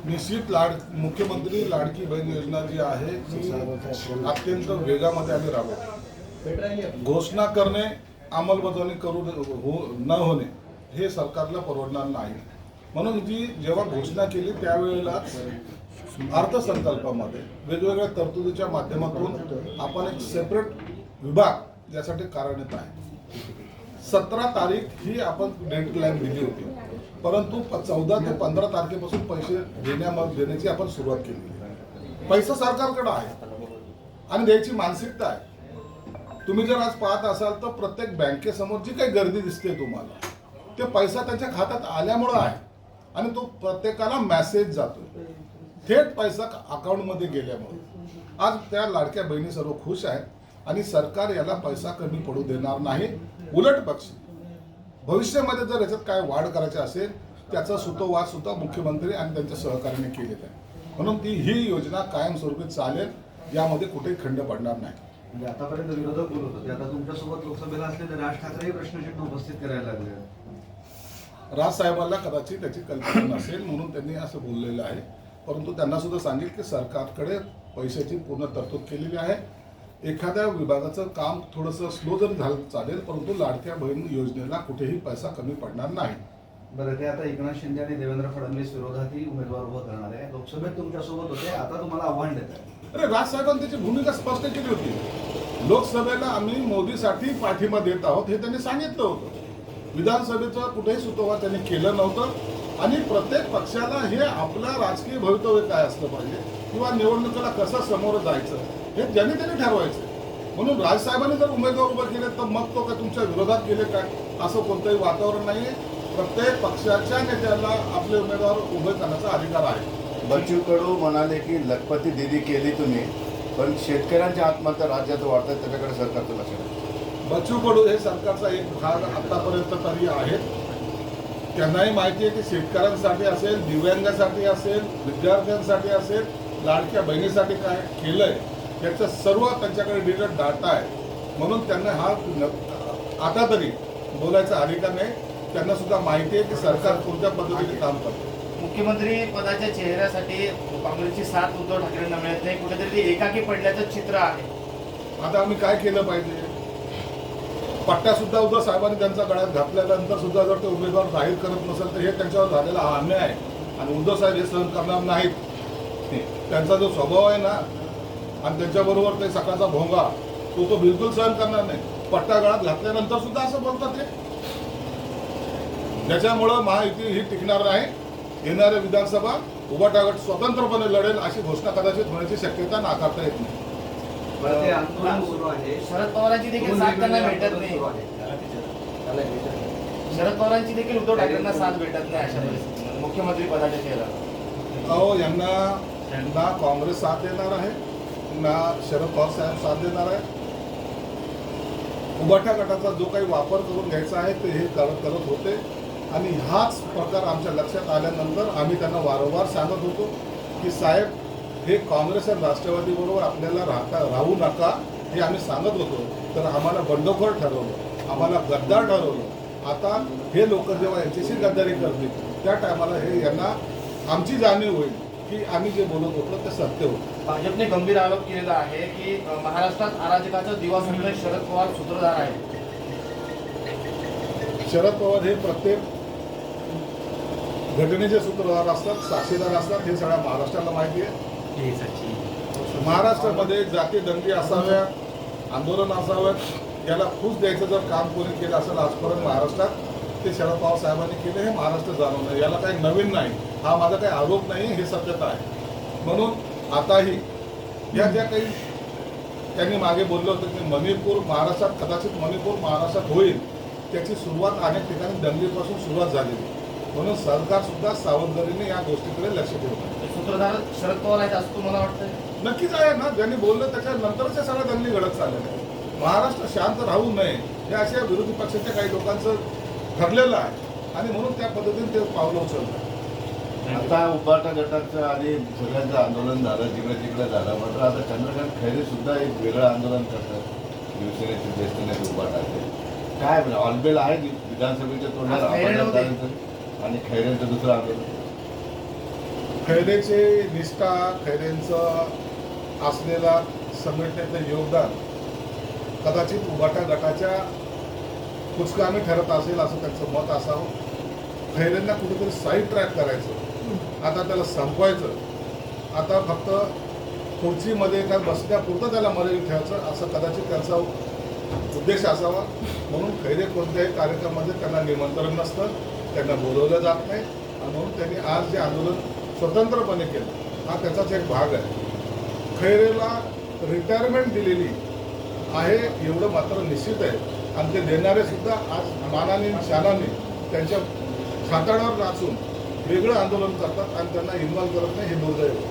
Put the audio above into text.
निश्चित मुख्यमंत्री लाडकी बहीण योजना जी आहे ती अत्यंत वेगामध्ये आम्ही राबवतो. घोषणा करणे, अंमलबजावणी न होणे हे सरकारला परवडणार नाही. म्हणून जी जेव्हा घोषणा केली त्यावेळेलाच अर्थसंकल्पामध्ये वेगवेगळ्या तरतुदीच्या माध्यमातून आपण एक सेपरेट विभाग यासाठी कार्यरत आहे. 17 तारीख ही आपण डेडलाईन दिली होती, परंतु 14 ते 15 तारखेपासून पैसे देण्याची आपण सुरुवात केली. पैसा सरकारकडे आहे आणि द्यायची मानसिकता आहे. तुम्ही जर आज पाहत असाल तर प्रत्येक बँकेसमोर जी काही गर्दी दिसते तुम्हाला, ते पैसा त्यांच्या खात्यात आल्यामुळं आहे आणि तो प्रत्येकाला मेसेज जातो, थेट पैसा अकाउंटमध्ये गेल्यामुळे. आज त्या लाडक्या बहिणी सर्व खुश आहेत आणि सरकार याला पैसा कमी पडू देणार नाही. उलट पक्ष भविष्यामध्ये जर याच्यात काय वाढ करायची असेल त्याचा सुतोवाच सुद्धा मुख्यमंत्री आणि त्यांच्या सहकार्याने केलेला आहे. म्हणून ही योजना कायमस्वरूपी चालेल, यामध्ये कुठेही खंड पडणार नाही. म्हणजे आतापर्यंत विरोधक बोलत होते, आता तुमच्यासोबत लोकसभेला असलेले राज ठाकरे प्रश्नचिन्ह उपस्थित करायला लागले. राजसाहेबांना कदाचित त्याची कल्पना नसेल म्हणून त्यांनी असं बोललेलं आहे, परंतु त्यांना सुद्धा सांगेल की सरकारकडे पैशाची पूर्ण तरतूद केलेली आहे. एखाद्या विभागाचं काम थोडंसं स्लो जरी झालं चालेल, परंतु लाडक्या बहीण योजनेला कुठेही पैसा कमी पडणार नाही. बरं, ते आता एकनाथ शिंदे आणि देवेंद्र फडणवीस विरोधातही उमेदवार उभं करणार आहे. लोकसभेत तुमच्यासोबत होते, आता तुम्हाला आव्हान देत आहे. अरे राजसाहेबांनी त्याची भूमिका स्पष्ट केली होती. लोकसभेला आम्ही मोदीसाठी पाठिंबा देत आहोत हे त्यांनी सांगितलं होतं. विधानसभेचं कुठेही सुतोवाच त्यांनी केलं नव्हतं आणि प्रत्येक पक्षाला हे आपलं राजकीय भवितव्य काय असलं पाहिजे किंवा निवडणुकीला कसं समोर जायचं हे त्यांनी ठरवायचं. म्हणून राजसाहेबांनी जर उमेदवार उभे केले तर मग तो काय तुमच्या विरोधात गेले काय, असं कोणतंही वातावरण नाही. प्रत्येक पक्षाच्या नेत्याला आपले उमेदवार उभे करण्याचा अधिकार आहे. बच्चू कडू म्हणाले की लखपती दिली केली तुम्ही, पण शेतकऱ्यांच्या आत्महत्या राज्यात वाढतात, त्याच्याकडे सरकारचं लक्ष आहे. बच्चू कडू हे सरकारचा एक भाग आतापर्यंत तरी आहेत. त्यांनाही माहिती आहे की शेतकऱ्यांसाठी असेल, दिव्यांगासाठी असेल, विद्यार्थ्यांसाठी असेल, लाडक्या बहिणीसाठी काय केलंय याचा सर्व त्यांच्याकडे डिटेल डाटा आहे. म्हणून त्यांना आता तरी बोलायचा अधिकार नाही. त्यांना सुद्धा माहिती आहे की सरकार कोणत्या पद्धतीने काम करते. मुख्यमंत्री पदाच्या चेहऱ्यासाठी काँग्रेसची साथ उद्धव ठाकरेंना मिळत नाही, कुठेतरी ते एकाकी पडल्याचं चित्र आहे. आता आम्ही काय केलं पाहिजे? पट्ट्या सुद्धा उद्धव साहेबांनी त्यांच्या गळ्यात घातल्यानंतर सुद्धा जर ते उमेदवार जाहीर करत नसेल तर हे त्यांच्यावर झालेला हा अन्याय आहे आणि उद्धव साहेब हे सहन करणार नाहीत. त्यांचा जो स्वभाव आहे ना आणि त्यांच्याबरोबर ते सकाळचा भोंगा तो बिलकुल सहन करणार नाही. पट्टा गळ्यात घातल्यानंतर सुद्धा असं बोलतात ते. त्याच्यामुळं महायुती ही टिकणार नाही. येणाऱ्या विधानसभा उभाटा गट स्वतंत्रपणे लढेल अशी घोषणा कदाचित होण्याची शक्यता नाकारता येत नाही. शरद पवारांची देखील साथ त्यांना भेटत नाही. शरद पवारांची देखील उद्धव ठाकरेंना साथ भेटत नाही अशा परिस्थितीत मुख्यमंत्री पदाच्या चेहऱ्यावर. अहो यांना काँग्रेस साथ देणार आहे ना शरद पवार साहेब साथ देणार आहे. उभाटा गटाचा जो काही वापर करून घ्यायचा आहे ते हे करत होते आणि हाच प्रकार आमच्या लक्षात आल्यानंतर आम्ही त्यांना वारंवार सांगत होतो की साहेब हे काँग्रेस आणि राष्ट्रवादीबरोबर आपल्याला राहू नका हे आम्ही सांगत होतो. तर आम्हाला बंडखोर ठरवलं, आम्हाला गद्दार ठरवलं. आता हे लोक जेव्हा यांच्याशी गद्दारी करतील त्या टायमाला हे यांना आमची जाणीव होईल की आम्ही जे बोलत होतो ते सत्य होतं. भाजपने गंभीर आरोप केलेला आहे की महाराष्ट्रात अराजकाचा दिवा समजून शरद पवार सूत्रधार आहे. शरद पवार हे प्रत्येक घटनेचे सूत्रधार असतात, साक्षीदार असतात. हे सगळ्या महाराष्ट्राला माहिती आहे. महाराष्ट्रामध्ये जाती दंगी असाव्या, आंदोलन असाव्यात, याला फूस द्यायचं जर काम कोणी केलं असेल आजपर्यंत महाराष्ट्रात ते शरद पवार साहेबांनी केले हे महाराष्ट्र जाणवलं. याला काही नवीन नाही, हा माझा काही आरोप नाही, हे सत्यता आहे. म्हणून आताही या ज्या काही त्यांनी मागे बोललं होतं की मणिपूर महाराष्ट्रात कदाचित मणिपूर महाराष्ट्रात होईल त्याची सुरुवात अनेक ठिकाणी दंगलीपासून सुरुवात झालेली. म्हणून सरकार सुद्धा सावधगिरीने या गोष्टीकडे लक्ष ठेवत आहे. सूत्रधार शरद पवार आहेत असं तुम्हाला वाटतं? नक्कीच आहे ना. ज्यांनी बोललं त्याच्यानंतरच्या सगळ्या दंगली घडत चाललेल्या आहेत. महाराष्ट्र शांत राहू नये हे अशा विरोधी पक्षाच्या काही लोकांचं ठरलेलं आहे आणि म्हणून त्या पद्धतीने ते पावलं उचलतात. आता उभाटा गटाचं आणि सगळ्यांचं आंदोलन झालं, जिकडे तिकडे झालं, मात्र आता चंद्रकांत खैरे सुद्धा एक वेगळं आंदोलन करतात. शिवसेनेचे ज्येष्ठ नेते उभाटाचे काय ऑलबेल आहे विधानसभेच्या तोंडाला आणि खैरेंचं दुसरं आंदोलन. खैरेचे निष्ठा, खैरेंचं असलेला संघटनेचं योगदान कदाचित उभाटा गटाच्या कुचकामी ठरत असेल असं त्यांचं मत असावं. खैरेंना कुठेतरी साईड ट्रॅक करायचं, आता त्याला संपवायचं, आता फक्त खुर्चीमध्ये काय बसण्यापुरतं त्याला मर्यादित ठेवायचं असं कदाचित त्यांचा उद्देश असावा. म्हणून खैरे कोणत्याही कार्यक्रमामध्ये त्यांना निमंत्रण नसतं, त्यांना बोलवलं जात नाही आणि म्हणून त्यांनी आज जे आंदोलन स्वतंत्रपणे केलं हा त्याचाच एक भाग आहे. खैरेला रिटायरमेंट दिलेली आहे एवढं मात्र निश्चित आहे आणि ते देणारे सुद्धा आज मानाने शानाने त्यांच्या खाताडावर नाचून वेगळं आंदोलन करतात आणि त्यांना इन्व्हॉल्व करत नाही, हे दुर्दैव आहे.